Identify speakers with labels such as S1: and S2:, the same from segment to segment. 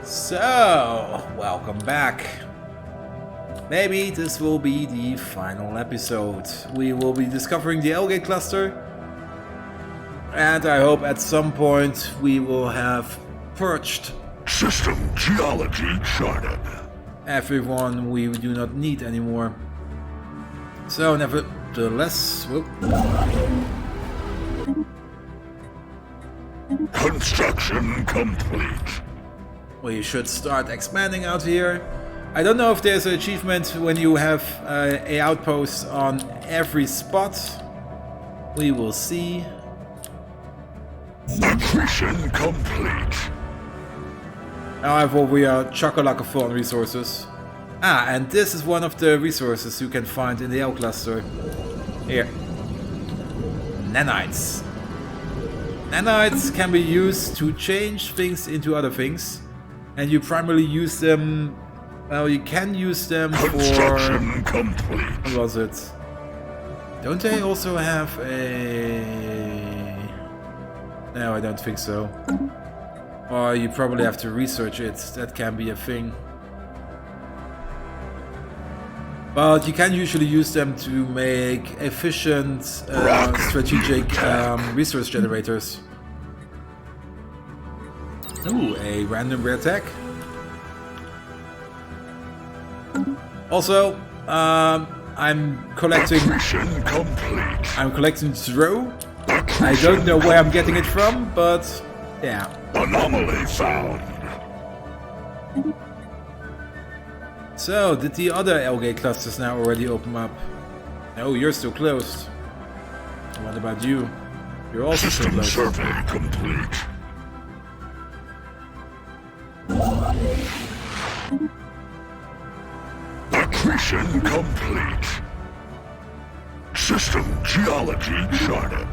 S1: So, welcome back. Maybe this will be the final episode. We will be discovering the L-Gate cluster. And I hope at some point we will have purged
S2: System geology charted.
S1: everyone we do not need anymore. So, nevertheless... Whoop.
S2: Construction complete.
S1: We should start expanding out here. I don't know if there's an achievement when you have a outpost on every spot. We will see.
S2: Nutrition complete.
S1: However, we are chock-a-block full on resources. Ah, and this is one of the resources you can find in the L cluster. Here. Nanites. Nanites can be used to change things into other things. And you primarily use them... Well, you can use them
S2: Construction
S1: for...
S2: complete.
S1: What was it? Don't they also have a... No, I don't think so. Or you probably have to research it. That can be a thing. But you can usually use them to make efficient, strategic resource generators. Ooh, a random rare tech. Also, I'm collecting. I'm collecting Zro. I don't know where I'm getting it from, but yeah.
S2: Anomaly found.
S1: So, did the other L-Gate clusters now already open up? No, you're still closed. What about you? You're also still
S2: System
S1: closed.
S2: survey complete. Nutrition complete. System geology charted.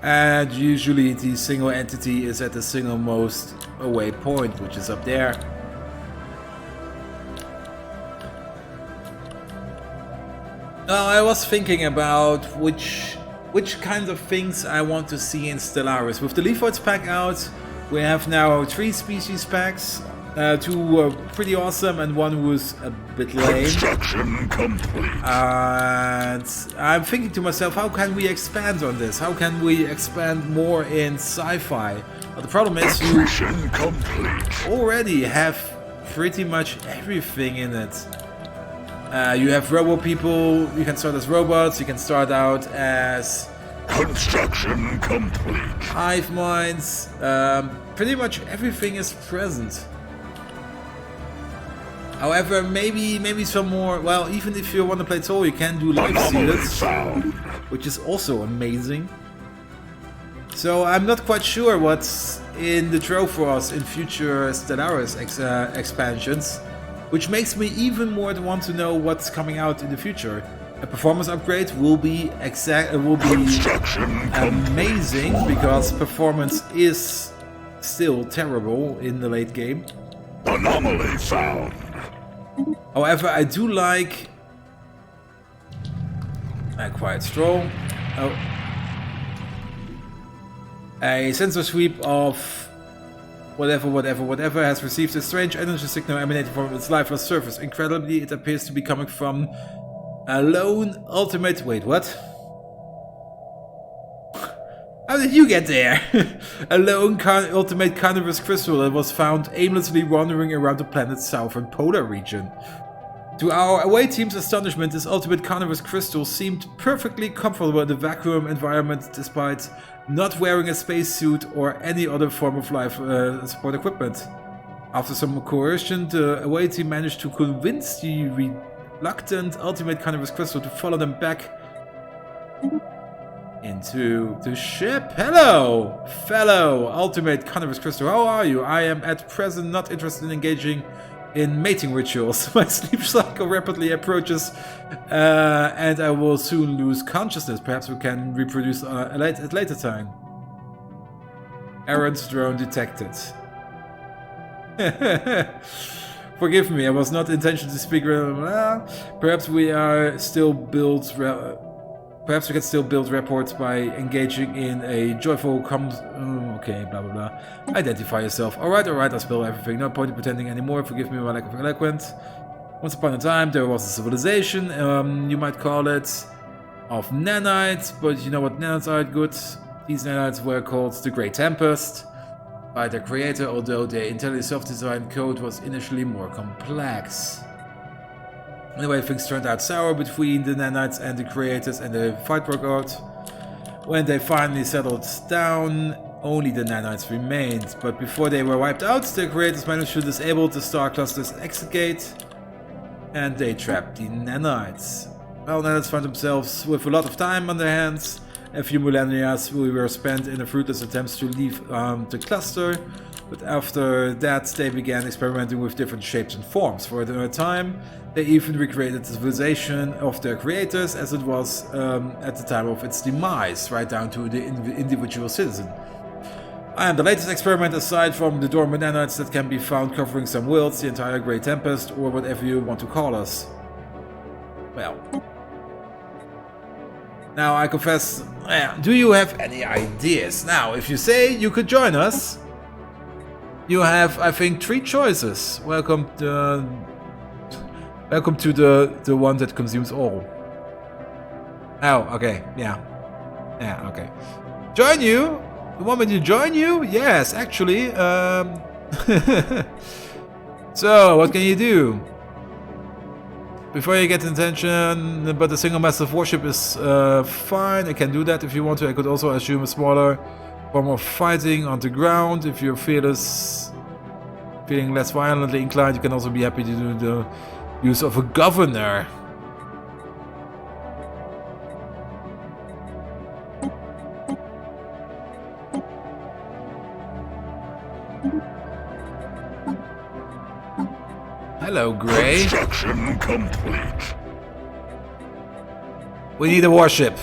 S1: And usually the single entity is at the single most away point, which is up there. Now I was thinking about which kinds of things I want to see in Stellaris. With the Leafoids pack out, we have now 3 species packs. 2 were pretty awesome and 1 was a bit lame.
S2: Construction complete.
S1: And I'm thinking to myself, how can we expand on this? How can we expand more in sci-fi? But the problem is you
S2: Nutrition complete.
S1: already have pretty much everything in it. You have robo people, you can start as robots, you can start out as
S2: Construction complete.
S1: hive minds. Pretty much everything is present. However, maybe some more. Well, even if you want to play Toll, you can do live sealers, which is also amazing. So I'm not quite sure what's in the draw for us in future Stellaris expansions, which makes me even more want to know what's coming out in the future. A performance upgrade will be amazing because performance is still terrible in the late game.
S2: Anomaly found.
S1: However, I do like a quiet stroll. Oh. A sensor sweep of whatever has received a strange energy signal emanating from its lifeless surface. Incredibly, it appears to be coming from a lone ultimate... Wait, what? How did you get there? A lone ultimate Carnivorous crystal that was found aimlessly wandering around the planet's southern polar region. To our away team's astonishment, this ultimate Carnivorous crystal seemed perfectly comfortable in the vacuum environment despite not wearing a spacesuit or any other form of life support equipment. After some coercion, the away team managed to convince the reluctant ultimate Carnivorous crystal to follow them back into the ship. Hello, fellow ultimate Carnivorous crystal. How are you? I am at present not interested in engaging in mating rituals. My sleep cycle rapidly approaches and I will soon lose consciousness. Perhaps we can reproduce at a later time. Errant drone detected. Forgive me, I was not intention to speak. Perhaps we are still build. Perhaps we can still build reports by engaging in a joyful okay, blah blah blah. Identify yourself. Alright, I spill everything. No point in pretending anymore. Forgive me my lack of eloquence. Once upon a time, there was a civilization, you might call it, of nanites, but you know what nanites are good? These nanites were called the Great Tempest by their creator, although their entirely self-designed code was initially more complex. Anyway, things turned out sour between the nanites and the creators, and the fight broke out. When they finally settled down, only the nanites remained, but before they were wiped out, the creators managed to disable the star cluster's exit gate, and they trapped the nanites. Well, nanites found themselves with a lot of time on their hands. A few millennia were spent in a fruitless attempts to leave the cluster, but after that they began experimenting with different shapes and forms. For a time, they even recreated the civilization of their creators as it was at the time of its demise, right down to the individual citizen. I am the latest experiment aside from the dormant nanites that can be found covering some worlds, the entire Great Tempest, or whatever you want to call us. Well. Now I confess, do you have any ideas? Now, if you say you could join us, you have, I think, 3 choices. Welcome to the one that consumes all. Oh, okay, yeah, okay. Join you? You want me to join you? Yes, actually. So, what can you do? Before you get attention, but the single massive warship is fine. I can do that if you want to. I could also assume a smaller form of fighting on the ground. If you're feeling less violently inclined, you can also be happy to do the use of a governor. Hello, Gray.
S2: Construction complete.
S1: We need a warship.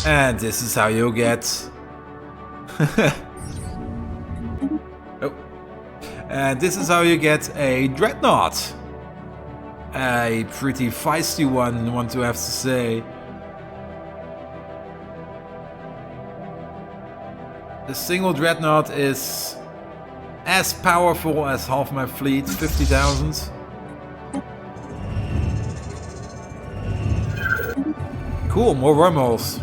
S1: And this is how you get... oh. And this is how you get a dreadnought. A pretty feisty one, want to have to say. The single dreadnought is as powerful as half my fleet, 50,000. Cool, more wormholes.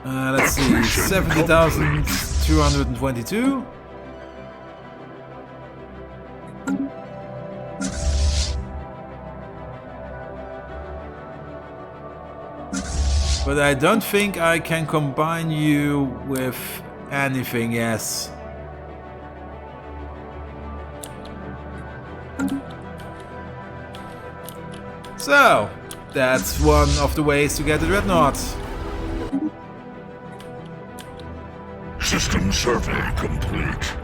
S1: Let's see, 70,222. But I don't think I can combine you with anything, yes. So, that's one of the ways to get the dreadnought.
S2: System survey complete.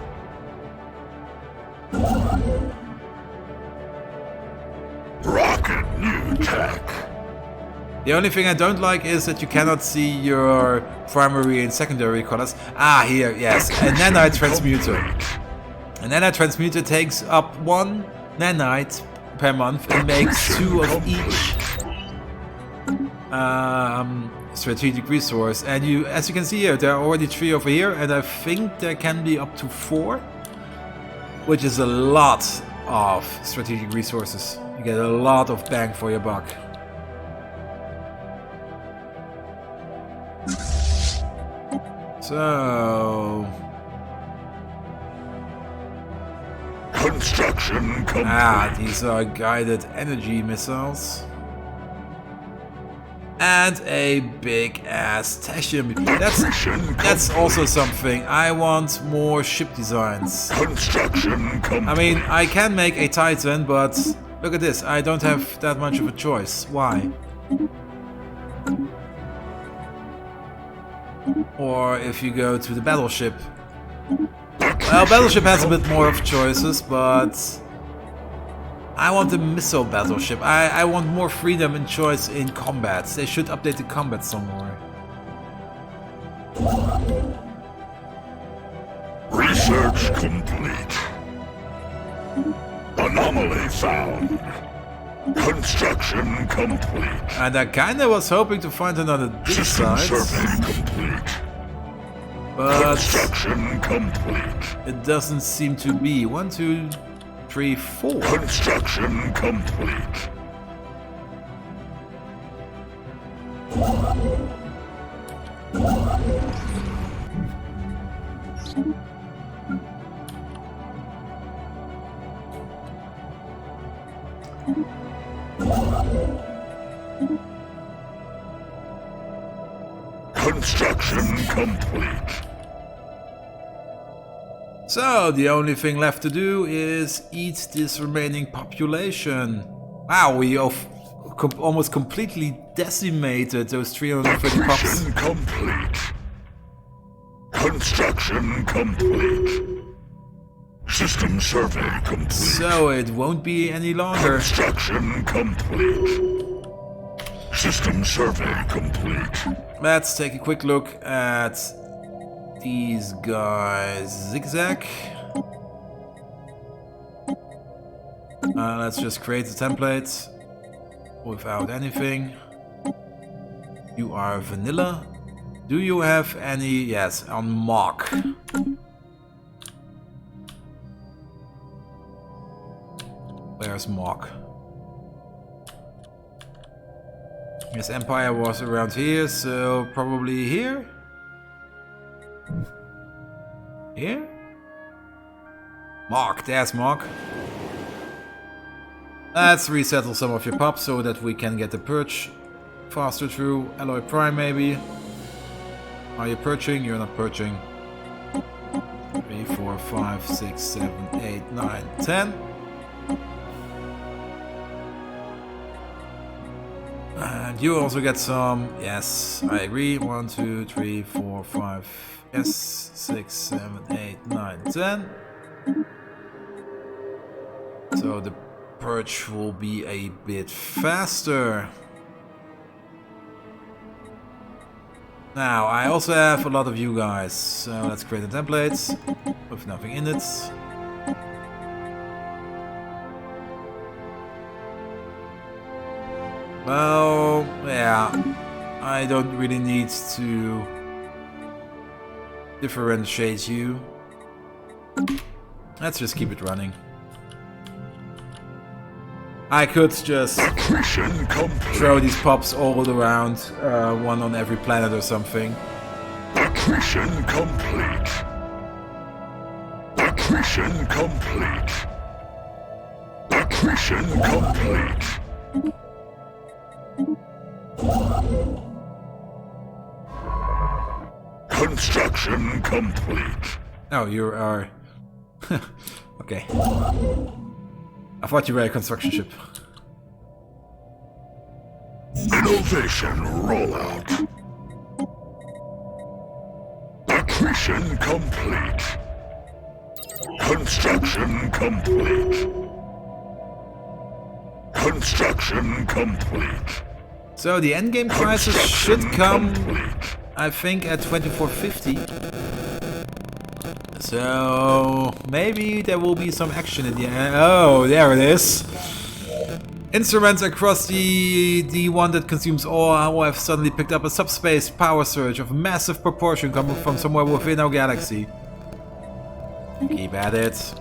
S2: Rocket new tech.
S1: The only thing I don't like is that you cannot see your primary and secondary colors. Ah, here, yes, a nanite transmuter. A nanite transmuter takes up 1 nanite per month and makes 2 of each strategic resource. And you, as you can see here, there are already 3 over here, and I think there can be up to 4, which is a lot of strategic resources. You get a lot of bang for your buck. So...
S2: Construction complete.
S1: Ah, these are guided energy missiles. And a big ass Tashium. That's also something. I want more ship designs.
S2: Construction complete.
S1: I mean, I can make a Titan, but look at this. I don't have that much of a choice. Why? or if you go to the battleship. Well, battleship has a bit more of choices, but I want the missile battleship. I want more freedom and choice in combat. They should update the combat some more.
S2: Research complete. Anomaly found. Construction complete.
S1: And I kinda was hoping to find another dig
S2: System
S1: site,
S2: survey complete.
S1: but
S2: Construction complete.
S1: it doesn't seem to be. 1, 2, 3, 4.
S2: Construction complete. Construction complete.
S1: So, the only thing left to do is eat this remaining population. Wow, we almost completely decimated those 330 pups.
S2: Construction complete. Construction complete. System survey complete.
S1: So, it won't be any longer.
S2: Construction complete. System survey complete.
S1: Let's take a quick look at these guys. Zigzag. Let's just create a template without anything. You are vanilla. Do you have any? Yes, on mock. Where's mock? His empire was around here, so probably here? Here? Mark, there's Mark. Let's resettle some of your pups so that we can get the purge faster through. Alloy Prime maybe. Are you purging? You're not purging. 3, 4, 5, 6, 7, 8, 9, 10. And you also get some. Yes, I agree. 1, 2, 3, 4, 5. Yes, 6, 7, 8, 9, 10. So the purge will be a bit faster. Now, I also have a lot of you guys. So let's create a template with nothing in it. Well, yeah, I don't really need to differentiate you. Let's just keep it running. I could just throw these pups all around, one on every planet or something.
S2: Accretion complete. Accretion complete. Accretion complete. Construction complete.
S1: Oh, you are... okay. I thought you were a construction ship.
S2: Innovation rollout. Accretion complete. Construction complete. Construction complete.
S1: So the endgame crisis should come, I think, at 2450. So maybe there will be some action in the end. Oh, there it is. Instruments across the one that consumes all have suddenly picked up a subspace power surge of massive proportion coming from somewhere within our galaxy. Keep at it.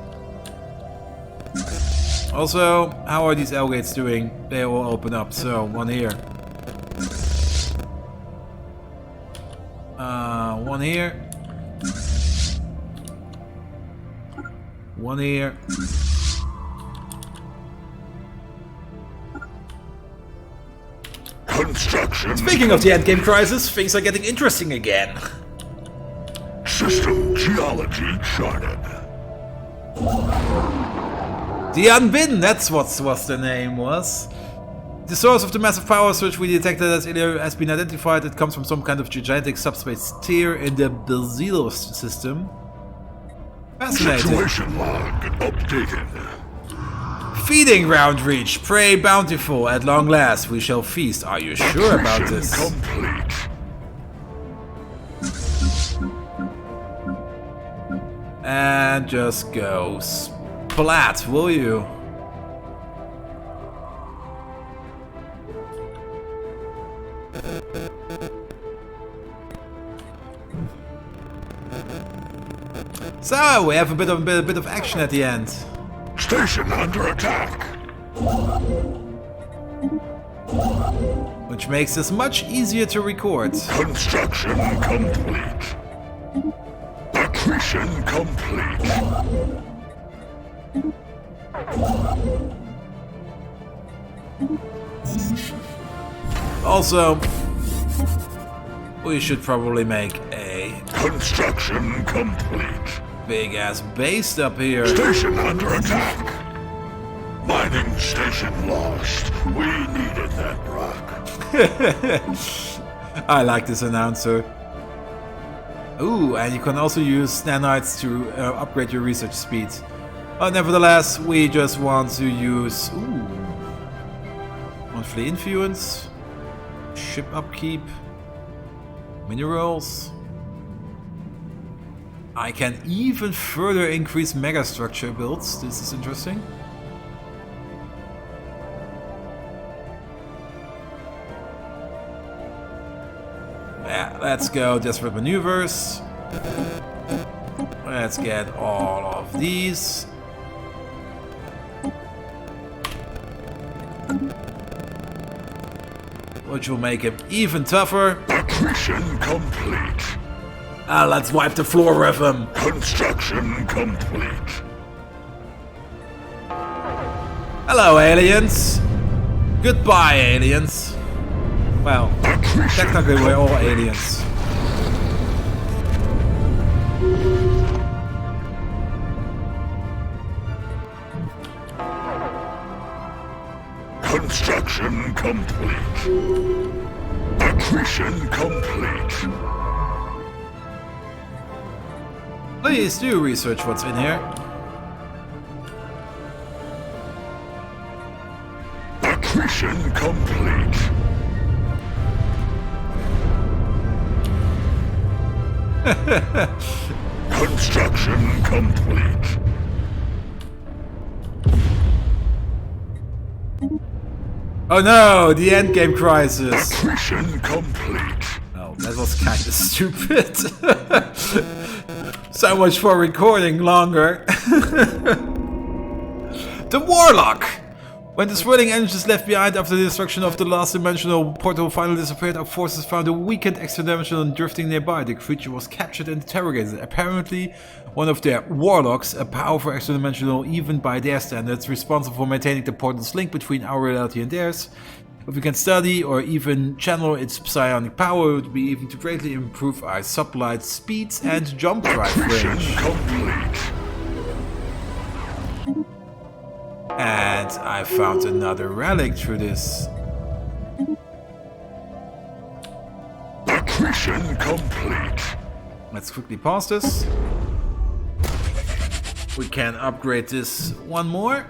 S1: Also, how are these L gates doing? They all open up, so one here. One here. One here.
S2: Construction.
S1: Speaking of the endgame crisis, things are getting interesting again.
S2: System geology charted.
S1: The Unbidden, that's what the name was. The source of the massive power surge we detected has been identified. It comes from some kind of gigantic subspace tear in the Belzelos system. Fascinating.
S2: Situation log updated.
S1: Feeding round reach. Prey bountiful. At long last, we shall feast. Are you sure about this?
S2: Complete.
S1: And just go splat, will you? So we have a bit of action at the end.
S2: Station under attack.
S1: Which makes this much easier to record.
S2: Construction complete. Accretion complete.
S1: Also, we should probably make a
S2: Construction complete.
S1: big ass base up here.
S2: Station under attack. Mining station lost. We needed that rock.
S1: I like this announcer. Ooh, and you can also use nanites to upgrade your research speed. But nevertheless, we just want to use monthly influence, ship upkeep, minerals. I can even further increase megastructure builds. This is interesting. Yeah, let's go desperate maneuvers. Let's get all of these. Which will make him even tougher.
S2: Accretion complete.
S1: Let's wipe the floor with him.
S2: Construction complete.
S1: Hello, aliens. Goodbye, aliens. Well, technically we're all aliens.
S2: Construction complete. Accretion complete.
S1: Please do research what's in here.
S2: Accretion complete. Construction complete.
S1: Oh no, the endgame crisis.
S2: Accretion complete.
S1: Oh, that was kind of stupid. So much for recording longer. The Warlock! When the swirling engines left behind after the destruction of the last dimensional portal finally disappeared, our forces found a weakened extra-dimensional drifting nearby. The creature was captured and interrogated. Apparently, one of their warlocks, a powerful extra-dimensional even by their standards, responsible for maintaining the portal's link between our reality and theirs. If we can study or even channel its psionic power, it would be even to greatly improve our sublight speeds and jump drive range.
S2: Complete.
S1: And I found another relic through this.
S2: Accretion complete.
S1: Let's quickly pause this. We can upgrade this one more.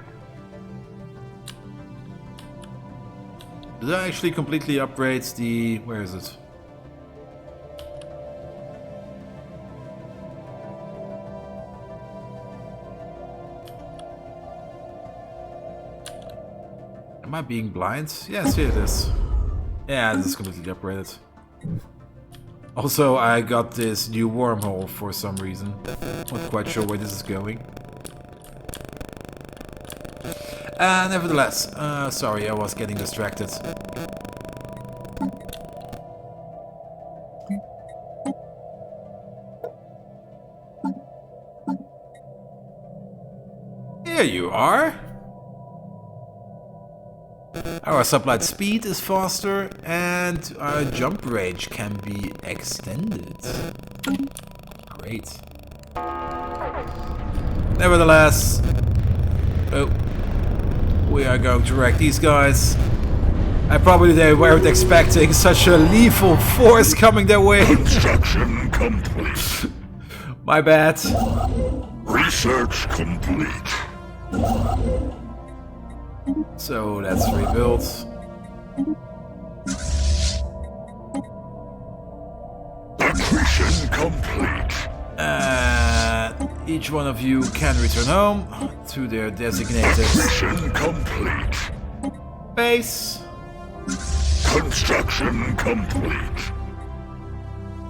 S1: Did I actually completely upgrade the... where is it? Am I being blind? Yes, here it is. Yeah, this is completely upgraded. Also, I got this new wormhole for some reason. Not quite sure where this is going. Nevertheless, sorry, I was getting distracted. Here you are! Our sublight speed is faster and our jump range can be extended. Great. Nevertheless, we are going to wreck these guys. They weren't expecting such a lethal force coming their way.
S2: Construction complete.
S1: My bad.
S2: Research complete.
S1: So let's rebuild.
S2: Mission complete.
S1: Each one of you can return home to their designated
S2: Mission complete.
S1: base.
S2: Construction complete.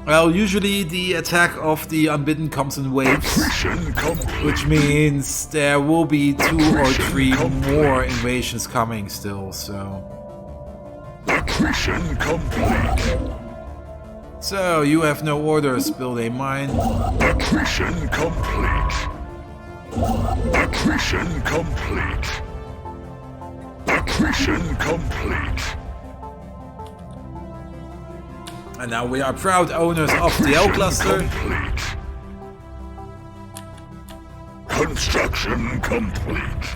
S1: Well, usually the attack of the Unbidden comes in waves,
S2: Mission complete.
S1: which means there will be 2 or 3 more invasions coming still, so...
S2: Mission complete.
S1: So, you have no orders, build a mine.
S2: Mission complete. Mission complete. Mission complete.
S1: And now we are proud owners of the L cluster.
S2: Complete. Construction complete.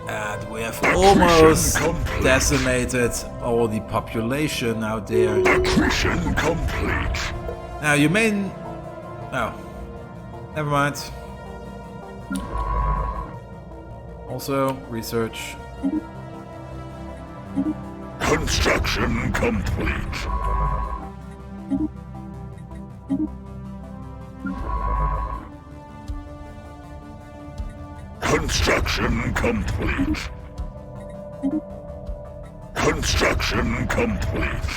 S1: And we have almost decimated all the population out there.
S2: Mission complete.
S1: Now you may... Oh. Never mind. Also, research.
S2: Construction complete. Construction complete. Construction complete.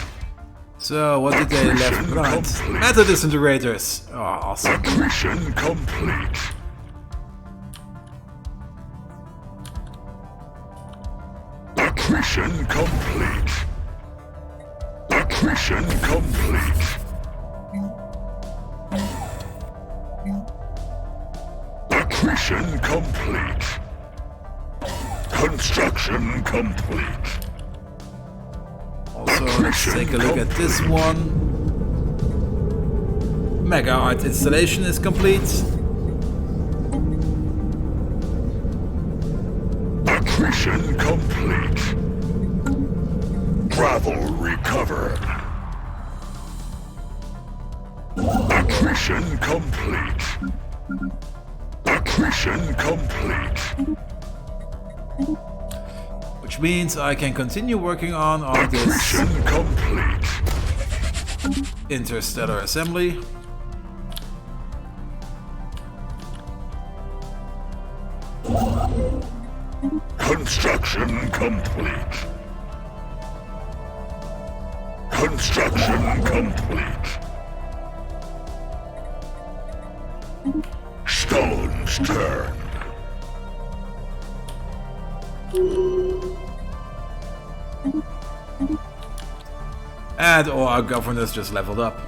S1: So, what did they left behind? Matter disintegrators. Oh, awesome.
S2: Mission complete. Mission complete. Mission complete. Mission complete. Construction complete.
S1: Also, let's take a look at this one. Mega Art installation is complete.
S2: Mission complete. Travel recovered. Mission complete. Mission complete.
S1: Which means I can continue working on this
S2: Mission complete.
S1: interstellar assembly.
S2: Construction complete. Construction complete. Stones turned.
S1: And all our governors just leveled up.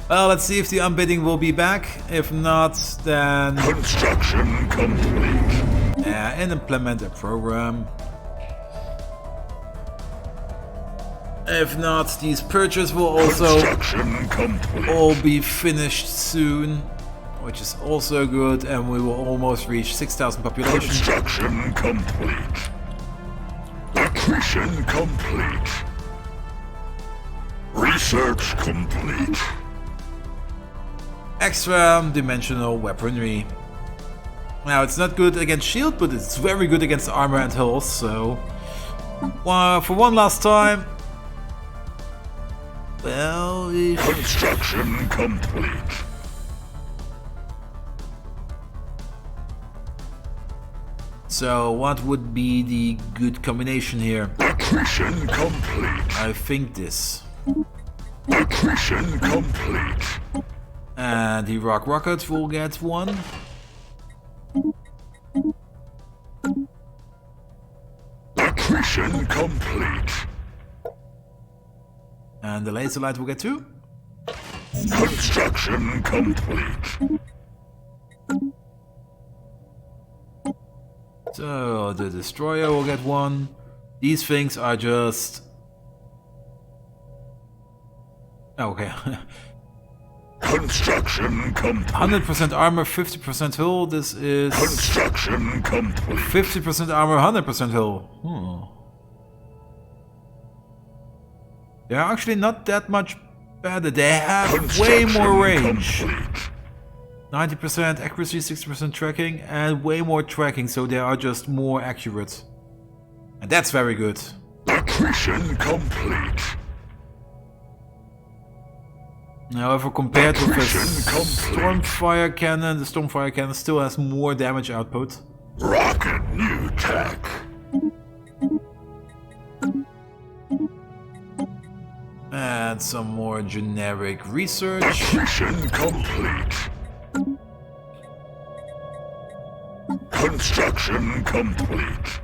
S1: Well, let's see if the Unbidding will be back. If not, then...
S2: Construction complete.
S1: and implement a program. If not, these purges will also
S2: Construction complete.
S1: all be finished soon, which is also good, and we will almost reach 6,000 population.
S2: Construction complete. Mission complete. Research complete.
S1: Extra dimensional weaponry. Now, it's not good against shield, but it's very good against armor and hulls, so... for one last time... Well, if...
S2: Construction complete.
S1: So, what would be the good combination here?
S2: Mission complete.
S1: I think this.
S2: Mission complete.
S1: And the rock rocket will get one.
S2: Mission complete.
S1: And the laser light will get two.
S2: Construction complete.
S1: So the destroyer will get one. These things are just... Okay.
S2: Construction complete.
S1: 100% armor, 50% hull. This is
S2: Construction complete.
S1: 50% armor, 100% hull. They're actually not that much better. They have way more range. 90% accuracy, 60% tracking, and way more tracking, so they are just more accurate. And that's very good.
S2: Accretion complete.
S1: However, compared with the Stormfire cannon, the Stormfire cannon still has more damage output.
S2: Rocket new tech.
S1: And some more generic research.
S2: Accretion complete. Construction complete.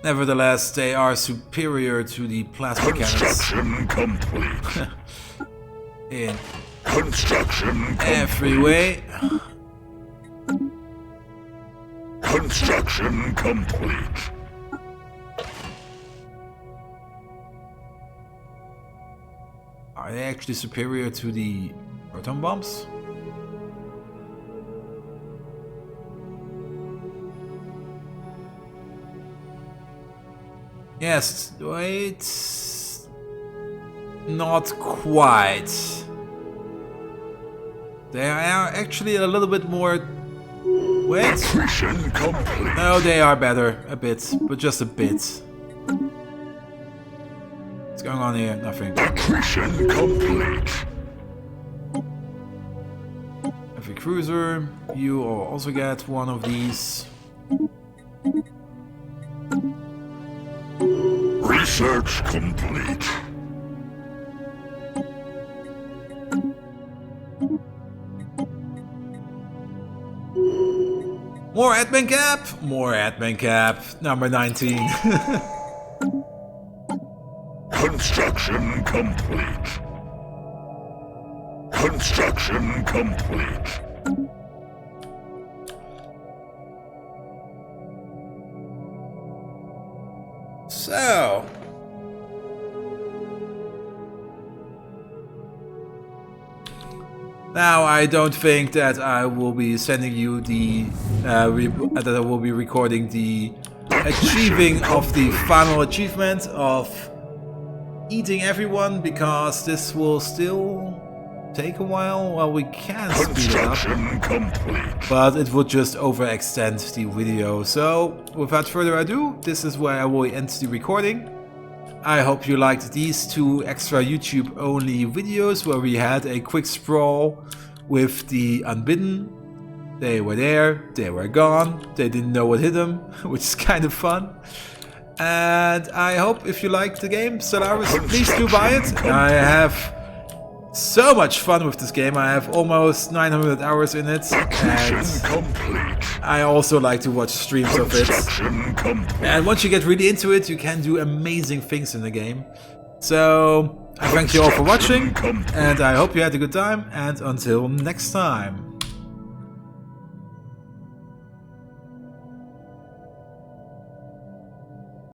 S1: Nevertheless, they are superior to the plasma cannons.
S2: Construction complete.
S1: In
S2: Construction
S1: every way.
S2: Construction complete.
S1: Are they actually superior to the proton bombs? Yes, wait. Not quite. They are actually a little bit more. Wait.
S2: Accretion complete.
S1: No, they are better. A bit, but just a bit. What's going on here? Nothing.
S2: Accretion complete.
S1: Heavy cruiser. You will also get one of these.
S2: Research complete.
S1: More admin cap! More admin cap. Number 19.
S2: Construction complete. Construction complete.
S1: So. Now I don't think that I will be sending you the that I will be recording the achieving of the final achievement of eating everyone, because this will still take a while. Well, we can speed it up, but it would just overextend the video. So without further ado, this is where I will end the recording. I hope you liked these two extra YouTube only videos where we had a quick sprawl with the Unbidden. They were there, they were gone, they didn't know what hit them, which is kind of fun. And I hope if you liked the game, Stellaris, please do buy it. I have so much fun with this game. I have almost 900 hours in it, and I also like to watch streams of it. And once you get really into it, you can do amazing things in the game. So I thank you all for watching, and I hope you had a good time, and until next time.